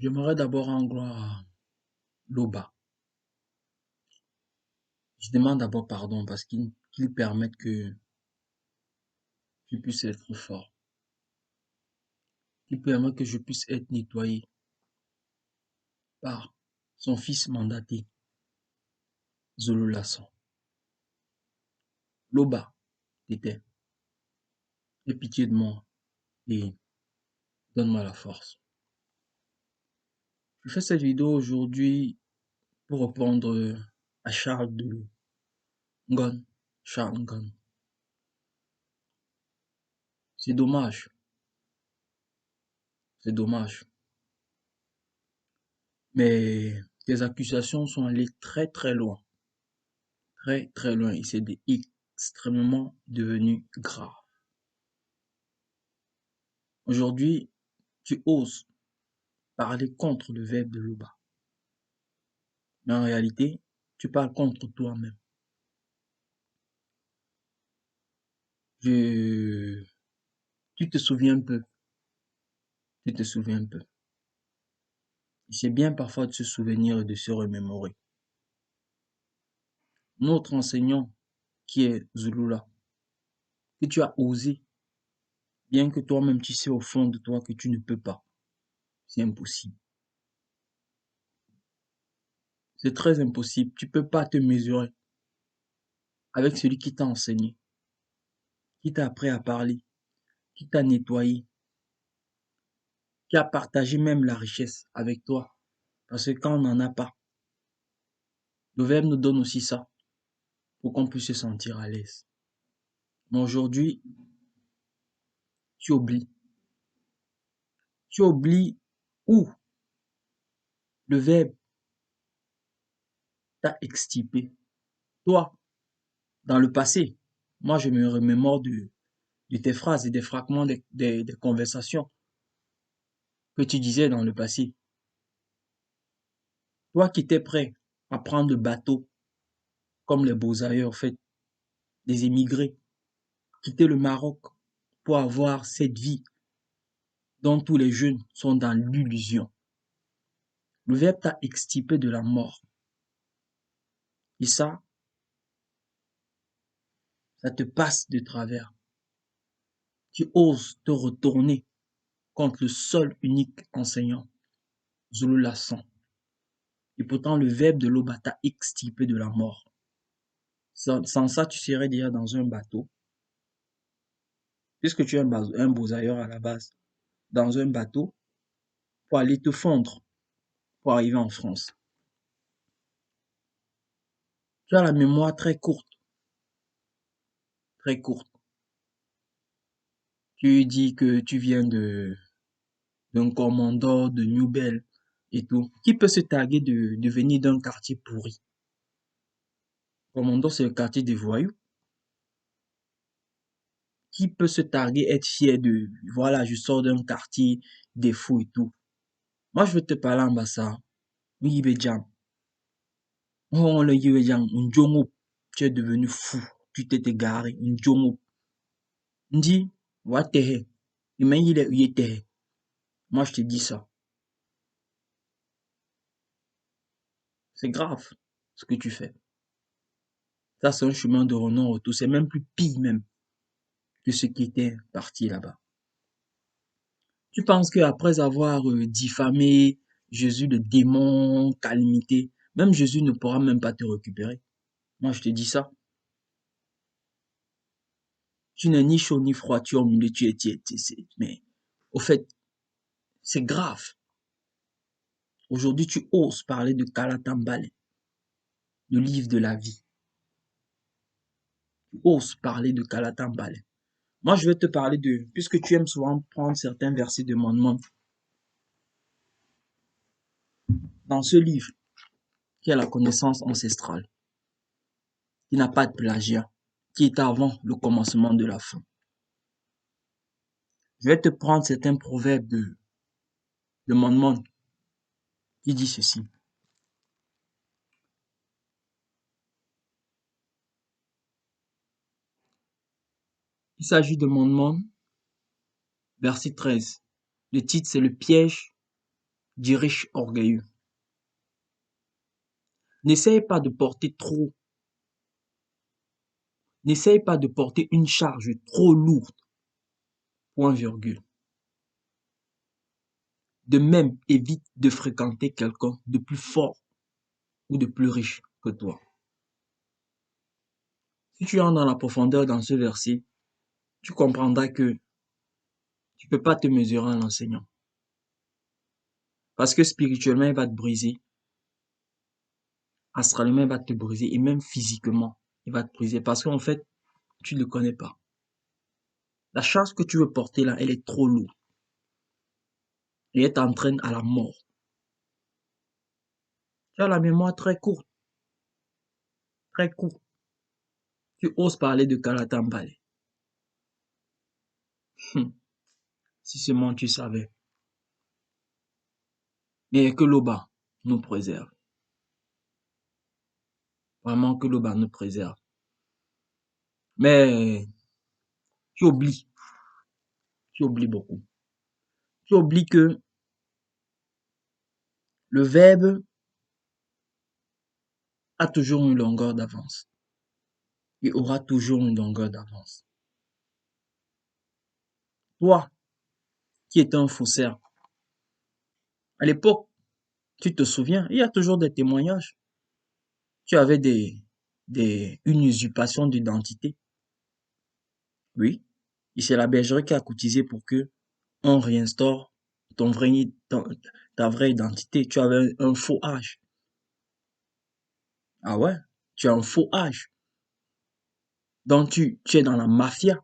J'aimerais d'abord rendre gloire à Loba. Je demande d'abord pardon parce qu'il permet que je puisse être fort. Il permet que je puisse être nettoyé par son fils mandaté, Zulu Lasson. Loba, t'étais. Aie pitié de moi et donne-moi la force. Je fais cette vidéo aujourd'hui pour répondre à Charles de Ngon. Charles Ngon. C'est dommage. C'est dommage. Mais tes accusations sont allées très très loin. Très très loin. Et c'est extrêmement devenu grave. Aujourd'hui, tu oses parler contre le verbe de Loba. Mais en réalité, tu parles contre toi-même. Je... Tu te souviens peu. Tu te souviens peu. C'est bien parfois de se souvenir et de se remémorer. Notre enseignant, qui est Zulula, que tu as osé, bien que toi-même tu sais au fond de toi que tu ne peux pas. C'est impossible. C'est très impossible. Tu ne peux pas te mesurer avec celui qui t'a enseigné, qui t'a appris à parler, qui t'a nettoyé, qui a partagé même la richesse avec toi. Parce que quand on n'en a pas, le Verbe nous donne aussi ça, pour qu'on puisse se sentir à l'aise. Mais aujourd'hui, tu oublies. Tu oublies où le Verbe t'a extirpé. Toi, dans le passé, moi je me remémore de tes phrases et des fragments des conversations que tu disais dans le passé. Toi qui étais prêt à prendre le bateau, comme les beaux ailleurs, fait, des émigrés, quitter le Maroc pour avoir cette vie dont tous les jeunes sont dans l'illusion. Le Verbe t'a extirpé de la mort. Et ça te passe de travers. Tu oses te retourner contre le seul unique enseignant, Zulu Lasson. Et pourtant, le Verbe de l'Oba t'a extirpé de la mort. Sans ça, tu serais déjà dans un bateau, puisque tu es un Beausailleur à la base, dans un bateau pour aller te fondre, pour arriver en France. Tu as la mémoire très courte, très courte. Tu dis que tu viens d'un commandant de Newbel et tout. Qui peut se targuer de venir d'un quartier pourri? Commandant, c'est le quartier des voyous. Qui peut se targuer, être fier de, voilà, je sors d'un quartier des fous et tout. Moi, je veux te parler en bassa. Yibejam. Oh, le Yibejam, Njongo, tu es devenu fou. Tu t'es égaré. Njongo. Ndi, watehe. Il est Moi, je te dis ça. C'est grave, ce que tu fais. Ça, c'est un chemin de non-retour. C'est même plus pire, même, que ce qui était parti là-bas. Tu penses qu'après avoir diffamé Jésus de démon, calamité, même Jésus ne pourra même pas te récupérer. Moi, je te dis ça. Tu n'es ni chaud ni froid, tu es au milieu, mais au fait, c'est grave. Aujourd'hui, tu oses parler de Kalatambale, le livre de la vie. Tu oses parler de Kalatambale. Moi, je vais te parler puisque tu aimes souvent prendre certains versets de mon monde, dans ce livre, qui est la connaissance ancestrale, qui n'a pas de plagiat, qui est avant le commencement de la fin. Je vais te prendre certains proverbes de mon monde, qui dit ceci. Il s'agit de mon monde, verset 13. Le titre, c'est le piège du riche orgueilleux. N'essaye pas de porter trop, n'essaye pas de porter une charge trop lourde, point virgule. De même, évite de fréquenter quelqu'un de plus fort ou de plus riche que toi. Si tu entres dans la profondeur dans ce verset, tu comprendras que tu peux pas te mesurer à l'enseignant. Parce que spirituellement, il va te briser. Astralement, il va te briser. Et même physiquement, il va te briser. Parce qu'en fait, tu ne le connais pas. La charge que tu veux porter là, elle est trop lourde. Et elle t'entraîne à la mort. Tu as la mémoire très courte. Très courte. Tu oses parler de Kalatambale. Si seulement tu savais. Mais que l'Oba nous préserve. Vraiment que l'Oba nous préserve. Mais tu oublies. Tu oublies beaucoup. Tu oublies que le verbe a toujours une longueur d'avance. Il aura toujours une longueur d'avance. Toi, qui es un faussaire, à l'époque, tu te souviens, il y a toujours des témoignages. Tu avais une usurpation d'identité. Oui. Et c'est la bergerie qui a cotisé pour que on réinstaure ton vrai, ta vraie identité. Tu avais un faux âge. Ah ouais? Tu as un faux âge. Donc tu es dans la mafia.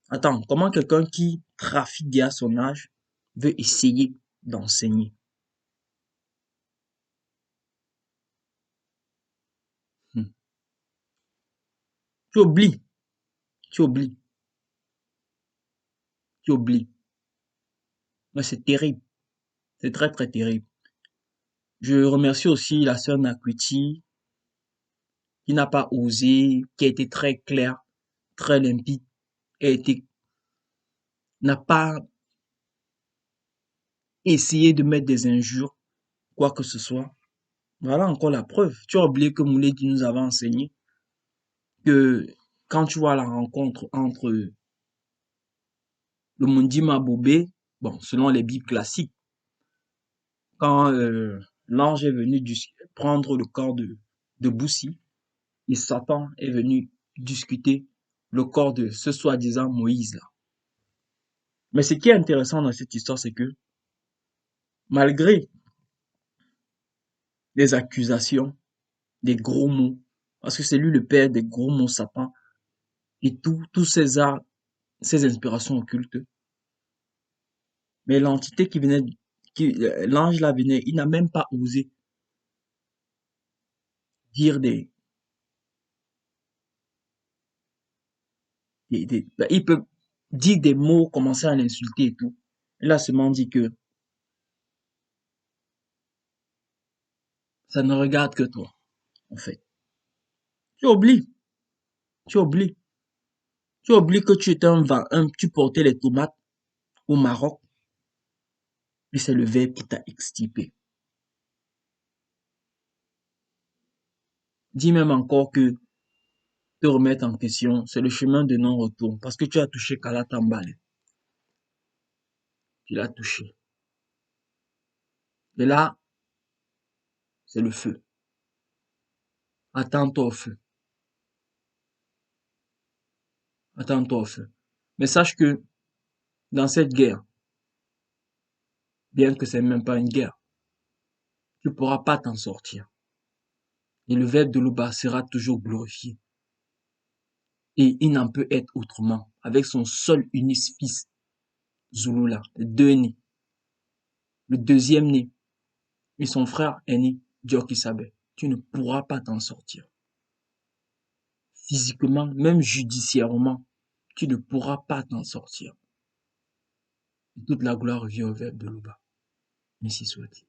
Attends, comment quelqu'un qui trafique déjà son âge veut essayer d'enseigner? Hmm. Tu oublies, tu oublies, tu oublies. Mais c'est terrible, c'est très très terrible. Je remercie aussi la sœur Nakwiti qui n'a pas osé, qui a été très claire, très limpide, n'a pas essayé de mettre des injures, quoi que ce soit. Voilà encore la preuve. Tu as oublié que Mouledi nous avait enseigné que quand tu vois la rencontre entre le Mundima Bobé, bon, selon les Bibles classiques, quand l'ange est venu prendre le corps de Boussi, et Satan est venu discuter le corps de ce soi-disant Moïse là. Mais ce qui est intéressant dans cette histoire, c'est que malgré les accusations, des gros mots, parce que c'est lui le père des gros mots sapins, et tous ces arts, ces inspirations occultes, mais l'entité qui venait, l'ange là venait, il n'a même pas osé dire il peut dire des mots, commencer à l'insulter et tout. Il a seulement dit que ça ne regarde que toi, en fait. Tu oublies, tu oublies, tu oublies que tu étais tu portais les tomates au Maroc, et c'est le verbe qui t'a extirpé. Dis même encore que te remettre en question, c'est le chemin de non-retour, parce que tu as touché Kalatambale. Tu l'as touché. Et là, c'est le feu. Attends-toi au feu. Attends-toi au feu. Mais sache que dans cette guerre, bien que c'est même pas une guerre, tu ne pourras pas t'en sortir. Et le verbe de l'Oba sera toujours glorifié. Et il n'en peut être autrement, avec son seul unique fils, Zulula, les deux nés, le deuxième né, et son frère aîné, Diokisabe. Tu ne pourras pas t'en sortir. Physiquement, même judiciairement, tu ne pourras pas t'en sortir. Et toute la gloire revient au verbe de l'Oba. Ainsi soit-il.